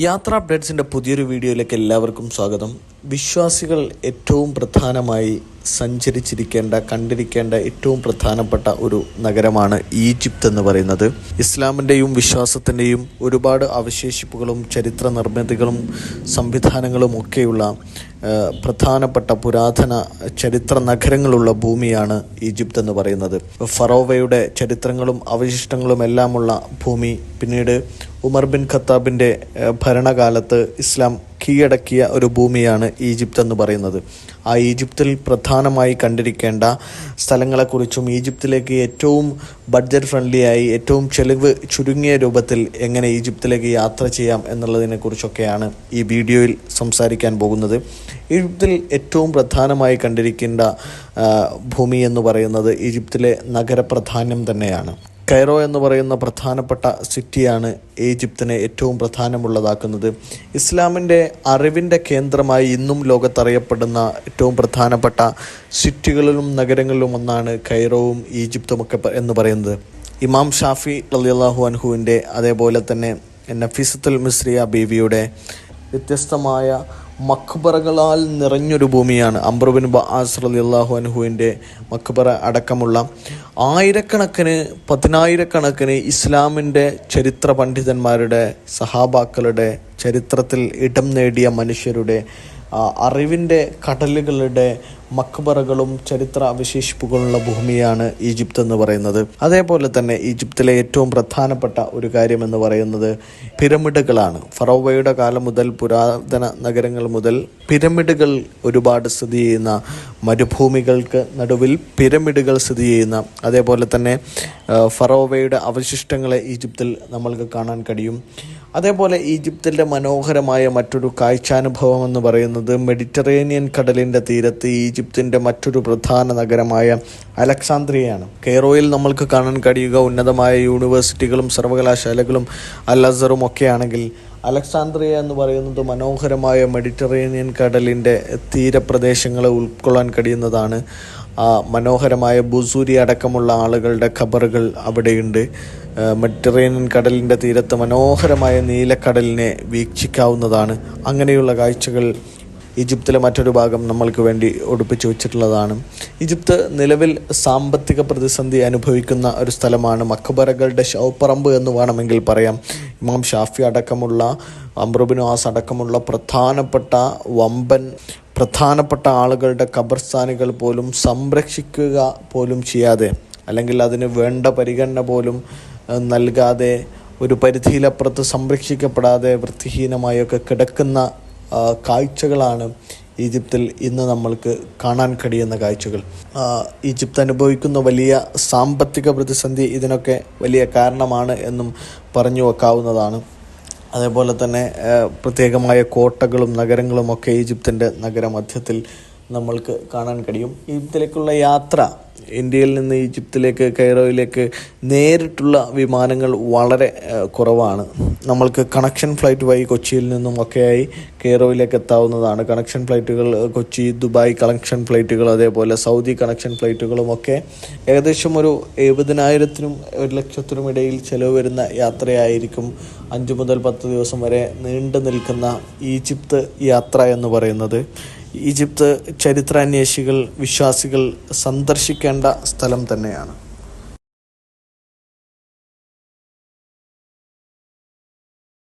യാത്രാ അപ്ഡേറ്റ്സിൻ്റെ പുതിയൊരു വീഡിയോയിലേക്ക് എല്ലാവർക്കും സ്വാഗതം. വിശ്വാസികൾ ഏറ്റവും പ്രധാനമായി കണ്ടിരിക്കേണ്ട ഏറ്റവും പ്രധാനപ്പെട്ട ഒരു നഗരമാണ് ഈജിപ്ത് എന്ന് പറയുന്നത്. ഇസ്ലാമിൻ്റെയും വിശ്വാസത്തിൻ്റെയും ഒരുപാട് അവശേഷിപ്പുകളും ചരിത്ര നിർമ്മിതികളും സംവിധാനങ്ങളും ഒക്കെയുള്ള പ്രധാനപ്പെട്ട പുരാതന ചരിത്ര നഗരങ്ങളുള്ള ഭൂമിയാണ് ഈജിപ്ത് എന്ന് പറയുന്നത്. ഫറോവയുടെ ചരിത്രങ്ങളും അവശിഷ്ടങ്ങളും എല്ലാമുള്ള ഭൂമി. പിന്നീട് ഉമർ ബിൻ ഖത്താബിൻ്റെ ഭരണകാലത്ത് ഇസ്ലാം കീഴടക്കിയ ഒരു ഭൂമിയാണ് ഈജിപ്ത് എന്ന് പറയുന്നത്. ആ ഈജിപ്തിൽ പ്രധാനമായി കണ്ടിരിക്കേണ്ട സ്ഥലങ്ങളെക്കുറിച്ചും ഈജിപ്തിലേക്ക് ഏറ്റവും ബഡ്ജറ്റ് ഫ്രണ്ട്ലിയായി ഏറ്റവും ചെലവ് ചുരുങ്ങിയ രൂപത്തിൽ എങ്ങനെ ഈജിപ്തിലേക്ക് യാത്ര ചെയ്യാം എന്നുള്ളതിനെക്കുറിച്ചൊക്കെയാണ് ഈ വീഡിയോയിൽ സംസാരിക്കാൻ പോകുന്നത്. ഈജിപ്തിൽ ഏറ്റവും പ്രധാനമായി കണ്ടിരിക്കേണ്ട ഭൂമി എന്ന് പറയുന്നത് ഈജിപ്തിലെ നഗരപ്രാധാന്യം തന്നെയാണ്. കൈറോ എന്ന് പറയുന്ന പ്രധാനപ്പെട്ട സിറ്റിയാണ് ഈജിപ്തിനെ ഏറ്റവും പ്രധാനമുള്ളതാക്കുന്നത്. ഇസ്ലാമിൻ്റെ അറിവിൻ്റെ കേന്ദ്രമായി ഇന്നും ലോകത്തറിയപ്പെടുന്ന ഏറ്റവും പ്രധാനപ്പെട്ട സിറ്റികളിലും നഗരങ്ങളിലും ഒന്നാണ് കൈറോവും ഈജിപ്തുമൊക്കെ എന്ന് പറയുന്നത്. ഇമാം ഷാഫി റളിയല്ലാഹു അൻഹുവിൻ്റെ അതേപോലെ തന്നെ നഫീസത്തുൽ മിസ്രിയ ബീവിയുടെ വ്യത്യസ്തമായ മഖ്ബറകളാൽ നിറഞ്ഞൊരു ഭൂമിയാണ് അംർ ബിൻ ആസ് റളിയല്ലാഹു അൻഹുവിൻ്റെ മഖ്ബറ അടക്കമുള്ള പതിനായിരക്കണക്കിന് ഇസ്ലാമിൻ്റെ ചരിത്ര പണ്ഡിതന്മാരുടെ, സഹാബാക്കളുടെ, ചരിത്രത്തിൽ ഇടം നേടിയ മനുഷ്യരുടെ, അറിവിൻ്റെ കടലുകളുടെ മഖ്ബറകളും ചരിത്ര അവശേഷിപ്പുകളുള്ള ഭൂമിയാണ് ഈജിപ്ത് എന്ന് പറയുന്നത്. അതേപോലെ തന്നെ ഈജിപ്തിലെ ഏറ്റവും പ്രധാനപ്പെട്ട ഒരു കാര്യമെന്ന് പറയുന്നത് പിരമിഡുകളാണ്. ഫറോവയുടെ കാലം മുതൽ പുരാതന നഗരങ്ങൾ മുതൽ പിരമിഡുകൾ ഒരുപാട് സ്ഥിതി ചെയ്യുന്ന, മരുഭൂമികൾക്ക് നടുവിൽ പിരമിഡുകൾ സ്ഥിതി ചെയ്യുന്ന, അതേപോലെ തന്നെ ഫറോവയുടെ അവശിഷ്ടങ്ങളെ ഈജിപ്തിൽ നമ്മൾക്ക് കാണാൻ കഴിയും. അതേപോലെ ഈജിപ്തിൻ്റെ മനോഹരമായ മറ്റൊരു കാഴ്ചാനുഭവം എന്ന് പറയുന്നത് മെഡിറ്ററേനിയൻ കടലിൻ്റെ തീരത്ത് ഈജിപ്തിൻ്റെ മറ്റൊരു പ്രധാന നഗരമായ അലക്സാന്ദ്രിയയാണ്. കെയ്റോയിൽ നമ്മൾക്ക് കാണാൻ കഴിയുക ഉന്നതമായ യൂണിവേഴ്സിറ്റികളും സർവകലാശാലകളും അൽ അസറും ഒക്കെ ആണെങ്കിൽ, അലക്സാന്ദ്രിയ എന്ന് പറയുന്നത് മനോഹരമായ മെഡിറ്ററേനിയൻ കടലിൻ്റെ തീരപ്രദേശങ്ങളെ ഉൾക്കൊള്ളാൻ കഴിയുന്നതാണ്. മനോഹരമായ ബുസൂരി അടക്കമുള്ള ആളുകളുടെ ഖബറുകൾ അവിടെയുണ്ട്. മെഡിറ്ററേനിയൻ കടലിൻ്റെ തീരത്ത് മനോഹരമായ നീലക്കടലിനെ വീക്ഷിക്കാവുന്നതാണ്. അങ്ങനെയുള്ള കാഴ്ചകൾ ഈജിപ്തിലെ മറ്റൊരു ഭാഗം നമ്മൾക്ക് വേണ്ടി ഒടുപ്പിച്ചു വെച്ചിട്ടുള്ളതാണ്. ഈജിപ്ത് നിലവിൽ സാമ്പത്തിക പ്രതിസന്ധി അനുഭവിക്കുന്ന ഒരു സ്ഥലമാണ്. മഖ്ബറകളുടെ ശവപ്പറമ്പ് എന്ന് വേണമെങ്കിൽ പറയാം. ഇമാം ഷാഫി അടക്കമുള്ള, അംർ ബിൻ ആസ് അടക്കമുള്ള പ്രധാനപ്പെട്ട ആളുകളുടെ ഖബർസ്ഥാനുകൾ പോലും സംരക്ഷിക്കുക പോലും ചെയ്യാതെ, അല്ലെങ്കിൽ അതിന് വേണ്ട പരിഗണന പോലും നൽകാതെ, ഒരു പരിധിയിലപ്പുറത്ത് സംരക്ഷിക്കപ്പെടാതെ വൃത്തിഹീനമായൊക്കെ കിടക്കുന്ന കാഴ്ചകളാണ് ഈജിപ്തിൽ ഇന്ന് നമ്മൾക്ക് കാണാൻ കഴിയുന്ന കാഴ്ചകൾ. ഈജിപ്ത് അനുഭവിക്കുന്ന വലിയ സാമ്പത്തിക പ്രതിസന്ധി ഇതിനൊക്കെ വലിയ കാരണമാണ് എന്നും പറഞ്ഞു വെക്കാവുന്നതാണ്. അതേപോലെ തന്നെ പ്രത്യേകമായ കോട്ടകളും നഗരങ്ങളും ഒക്കെ ഈജിപ്തിൻ്റെ നഗരമധ്യത്തിൽ നമ്മൾക്ക് കാണാൻ കഴിയും. ഈജിപ്തിലേക്കുള്ള യാത്ര, ഇന്ത്യയിൽ നിന്ന് ഈജിപ്തിലേക്ക്, കൈറോയിലേക്ക് നേരിട്ടുള്ള വിമാനങ്ങൾ വളരെ കുറവാണ്. നമ്മൾക്ക് കണക്ഷൻ ഫ്ലൈറ്റ് വഴി കൊച്ചിയിൽ നിന്നും ഒക്കെയായി കെയ്റോയിലേക്ക് എത്താവുന്നതാണ്. കണക്ഷൻ ഫ്ലൈറ്റുകൾ കൊച്ചി, ദുബായ് കണക്ഷൻ ഫ്ലൈറ്റുകൾ, അതേപോലെ സൗദി കണക്ഷൻ ഫ്ലൈറ്റുകളും ഒക്കെ ഏകദേശം ഒരു 70,000-നും 1,00,000-നും ഇടയിൽ ചിലവ് വരുന്ന യാത്രയായിരിക്കും 5 മുതൽ 10 ദിവസം വരെ നീണ്ടു നിൽക്കുന്ന ഈജിപ്ത് യാത്ര എന്ന് പറയുന്നത്. ഈജിപ്ത് ചരിത്രാന്വേഷികൾ, വിശ്വാസികൾ സന്ദർശിക്കേണ്ട സ്ഥലം തന്നെയാണ്.